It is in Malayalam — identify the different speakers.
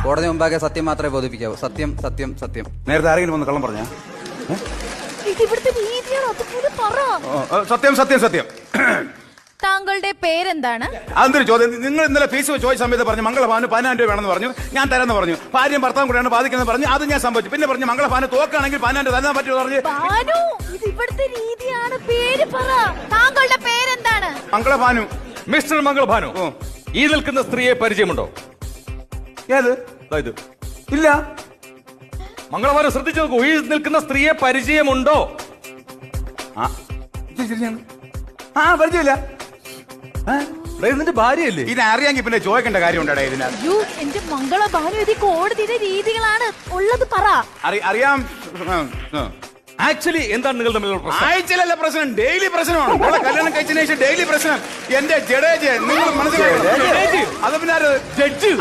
Speaker 1: കോടതി മുമ്പാകെ സത്യം മാത്രമേ ബോധിപ്പിക്കാവൂ. സത്യം സത്യം സത്യം.
Speaker 2: നേരത്തെ ആരെങ്കിലും വന്ന് കള്ളം പറഞ്ഞ? സത്യം സത്യം സത്യം.
Speaker 3: താങ്കളുടെ പേരെന്താണ്?
Speaker 2: അതൊരു ചോദ്യം. നിങ്ങൾ ഇന്നലെ ഫീസ് ചോദിച്ച സമയത്ത് പറഞ്ഞു മംഗളഭാവന് 10,000 രൂപ വേണമെന്ന് പറഞ്ഞു. ഞാൻ തരാമെന്ന് പറഞ്ഞു. ഭാര്യയും ഭർത്താവും കൂടെയാണ് ബാധിക്കുന്നത് പറഞ്ഞു. അത് ഞാൻ സംഭവിച്ചു. പിന്നെ പറഞ്ഞു മംഗളഭാവന് തോക്കാണെങ്കിൽ 10,000 രൂപ തരാൻ പറ്റുമോ പറഞ്ഞു.
Speaker 3: ഇത് ഇവിടുത്തെ രീതിയാണ്. പേര് പറ. താങ്കളുടെ പേരെന്താണ്?
Speaker 2: മംഗളഭാനു.
Speaker 4: മിസ്റ്റർ മംഗളഭാനു, ഈ നിൽക്കുന്ന സ്ത്രീയെ പരിചയമുണ്ടോ?
Speaker 2: ഏത്?
Speaker 4: ഇത്
Speaker 2: ഇല്ല.
Speaker 4: മംഗളഭാനു ശ്രദ്ധിച്ചു നോക്കൂ. ഈ നിൽക്കുന്ന സ്ത്രീയെ പരിചയമുണ്ടോ?
Speaker 2: പരിചയമില്ല.
Speaker 4: ഇതിന്റെ ഭാര്യയല്ലേ?
Speaker 2: ഇത് അറിയാമെങ്കിൽ പിന്നെ ചോദിക്കേണ്ട കാര്യമുണ്ടോ ഇതിനകത്ത്?
Speaker 3: എന്റെ മംഗളഭാനു, ഇത് കോടതിയുടെ രീതികളാണ്. ഉള്ളത് പറ.
Speaker 2: അറിയാം.
Speaker 4: ആക്ച്വലി എന്താണ് നിങ്ങൾ തമ്മിലുള്ള പ്രശ്നം?
Speaker 2: ആഴ്ചയിലല്ല പ്രശ്നം, ഡെയിലി പ്രശ്നമാണ്. കല്യാണം കഴിച്ചതിന് ശേഷം ഡെയിലി പ്രശ്നം. എന്റെ ജഡേജ് നിങ്ങൾ മനസ്സിലായോ? അത് പിന്നെ
Speaker 4: ജഡ്ജ്